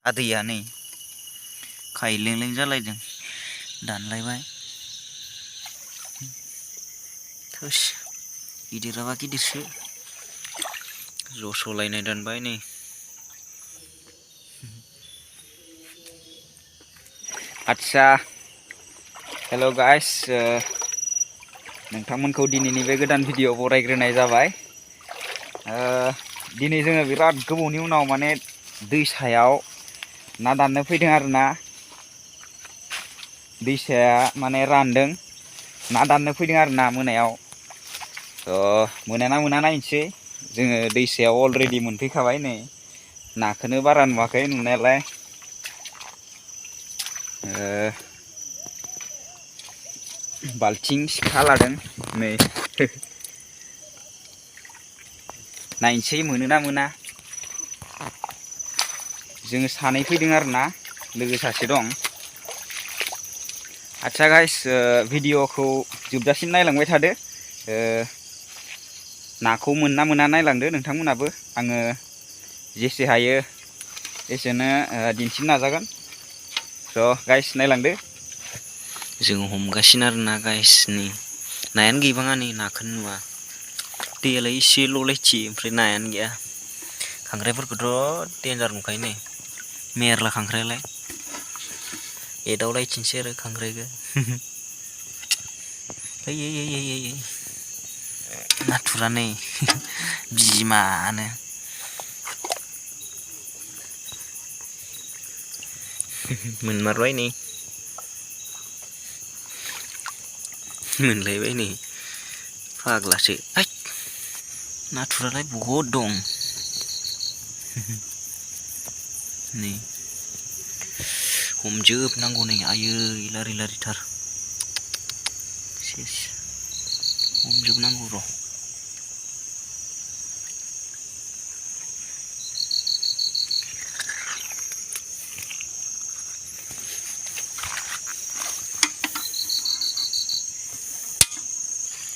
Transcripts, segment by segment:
आदैया नै खायलें-लें जालायदों दानलायबाय थोस गिदिराबा गिदिरसो जस'लायनाय दानबाय नै आदसा हेल' गाइस नोंथांमोनखौ दिनैनि बे गोदान भिडिअ बरायग्रोनाय जाबाय दिनै जोङो बिराद गोबावनि उनाव माने दैसायाव ना दाननो फैदों आरोना दैसाया माने रानदों ना दाननो फैदों आरोना मोनायाव मोना मोना नायनोसै जोङो दैसायाव अलरेडि मोनफैखाबाय नै नाखौनो बारा नुवाखै नुनायालाय बाल्थिं सिखा लादों नै नायनोसै मोनोना मोना जोङो सानै फैदों आरोना लोगो सासे दं आदसा गाइस भिडिअखौ जोबजासिम नायलांबाय थादो नाखौ मोनना मोना नायलांदो नोंथांमोनाबो आङो जेसे हायो एसेनो दिन्थिनो नाजागोन स' गाइस नायलांदो जोङो हमगासिनो आरोना गाइस नै नायानो गैबाङा नै नाखौनो नुवा दैयालाय एसेल'लायथि ओमफ्राय नायानो गैया खांख्राइफोरखौथ' देन्जार नुखायो नै मेरला खांख्राइलाय एदावलायथिंसै आरो खांख्राइखौ ओइ नाथुरा नै बिमानो मोनमारबाय नै मोनलायबाय नै फाग्लासो हैद नाथुरालाय बहुद दं नै हमजोबनांगौ नै आयै लारि लारिथार सेस हमजोबनांगौ र'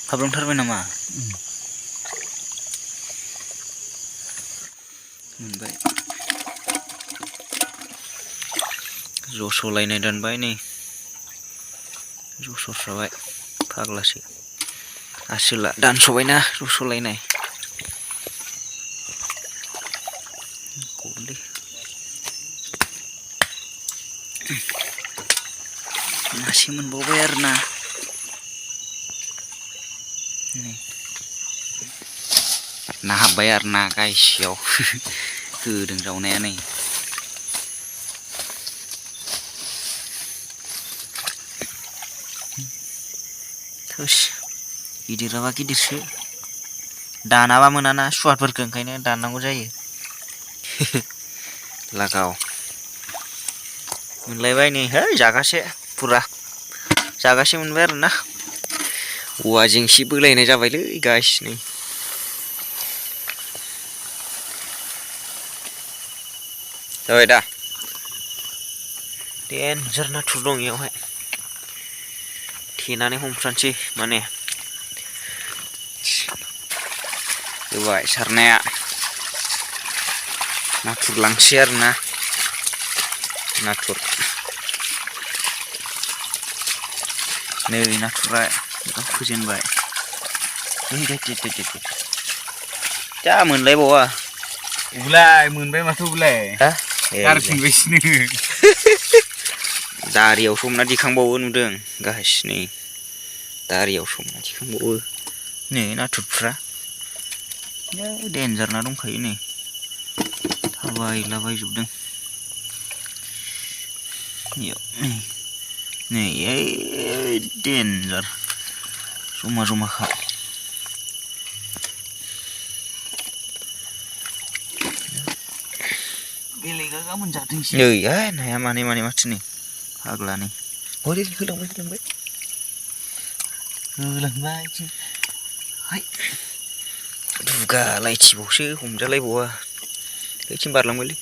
हाबलांथारबाय नामा मोनबाय जस'लायनाय दानबाय नै जस'स्राबाय फाग्लासो आसोला दानस'बायना जस'लायनाय गलै मासे मोनबावबाय आरोना ना हाबबाय आरोना गायसेयाव होदों जावनाया नै थोस गिदिराबा गिदिरसो दानाबा मोनाना सुवारफोरखौ ओंखायनो दाननांगौ जायो लागाव मोनलायबाय नै है जागासे फुरा जागासे मोनबाय आरोना औवा जेंसि बोलायनाय जाबायलै गाइस नै जाबाय दा देन्जार नाथुर दं इयावहाय थेनानै हमथ्रानोसै माने होबाय सारनाया नाथुर लांसै आरोना नाथुर नै नाथुरा फोजेनबाय जा मोनलायबावा उलाय मोनबाय माथो उलाय गारफिनबायसोनो दारियाव समना दिखांबावो नुदों गाइस नै दारियाव समना दिखांबावो नै नाथुरफ्रा देन्जार ना दंखायो नै थाबायलाबायजोबदों नै ओइ देन्जार जमा जमाखा बेलेगा गाबोन जाथोंसै नै नाया मानै माथो नै फाग्लानि हरै होलांबाय हाय दुगालायथिबावसो हमजालायबावा ओइथिं बारलांबायलै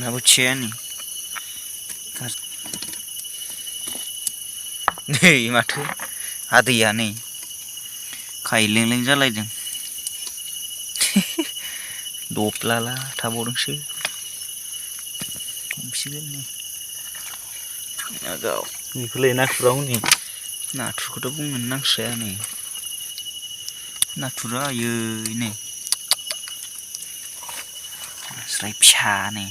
ना बोथियाया नै माथो आदैया नै खायलें-लें जालायदों दब्लाला थाबावदोंसो हमसिगोन नै आगाव बेखौलाय नाथुरा हनै नाथुरखौथ' बुंनो नांस्राया नै नाथुरा आयै नै नास्राय फिसा नै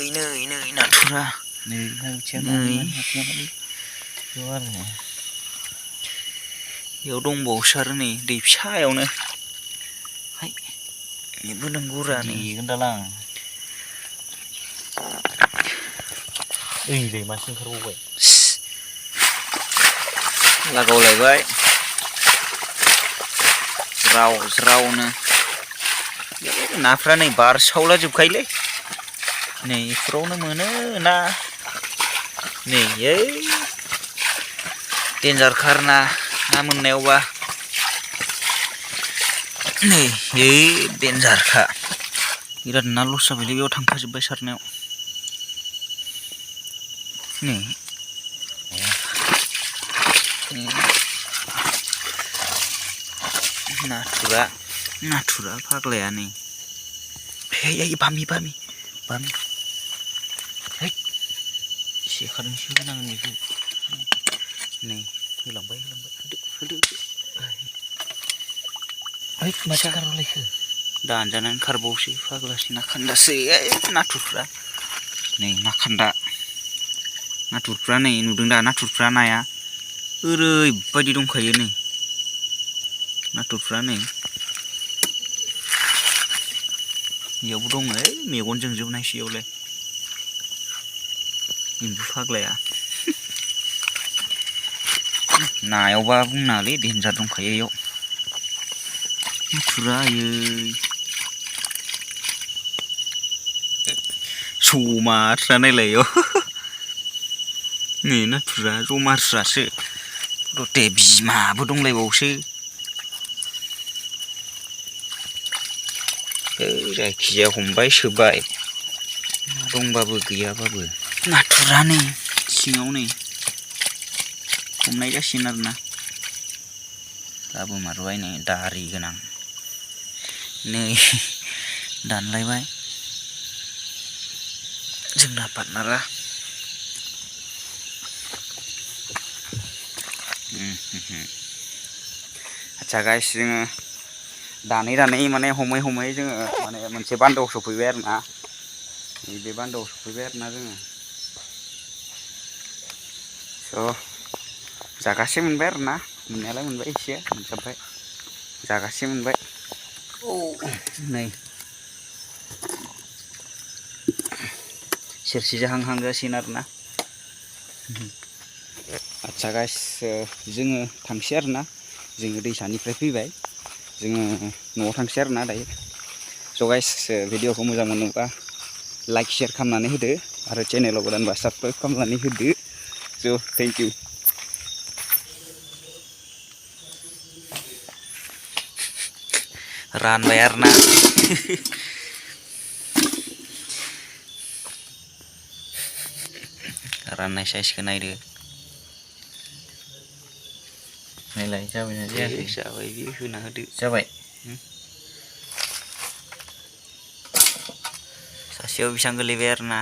नै नाथुरा नै बेयाव दंबावोसो आरो नै दै फिसायावनो हाय बेबो नंगौरा नै देगोन दालां ओइलै मासे ओंखारबावबाय लागावलायबाय ज्राव ज्रावनो नाफ्रा नै बारसावला जोबखायोलै नै इफोरावनो मोनो ना नै ओइ देन्जारखार ना मोननायावबा नै ओइ देन्जारखा बिराद ना लस जाबायलै बेयाव थांफाजोब्बाय सारनायाव नै नाथुरा फाग्लाया नै हे बामि है सेखादोंसो होनांगोन बेखौ नै होलांबाय होदो ओइ माथो खारलायखो दानजानानै खारबावसै फाग्लासो नाखान्दासो नाथुरफ्रा नै नाथुरफ्रा नै नुदों दा नाथुरफ्रा नाया ओरैबायदि दंखायो नै नाथुरफ्रा नै बेयावबो दङ मेगन जोंजोबनायसो इयावलाय एम्बु फाग्लाया नायावबा बुंनाङालै देन्जार दंखायो इयाव नाथुरा आयै जमाथ्रा नायलाय इयाव नै नाथुरा जमाथ्रासो रते बिमाबो दंलायबावोसो जायखिजाया हमबाय सोबाय ना दंबाबो गैयाबाबो नाथुरा नै सिङाव नै हमनाय जासिगोन आरोना लाबोमारबाय नै दारि गोनां नै दानलायबाय जोंना पार्टनारा आच्छा गाइस जोङो दानै माने हमै जोङो माने मोनसे बान्दोआव सफैबाय आरोना बे बान्दोआव सफैबाय आरोना जोङो स' जागासे मोनबाय आरोना मोननायालाय मोनबाय एसे मोनसाबबाय जागासे मोनबाय नै सेरसे जाहां जासिगोन आरोना आच्छा गाइस जोङो थांसै आरोना जोङो दैसानिफ्राय फैबाय जोङो न'आव थांसै आरोना दायो स' गाइस भिडिअखौ मोजां मोनोब्ला लाइक शेयार खालामनानै होदो आरो चेनेलाव गोदानबा साबसक्राइब खालामनानै होदो स' थेंक इउ रानबाय आरोना राननाय साइजखौ नायदो नायलाय जाबायना जायाखै जाबाय बे होना होदो जाबाय सासेयाव बेसेबां गोलैबाय आरोना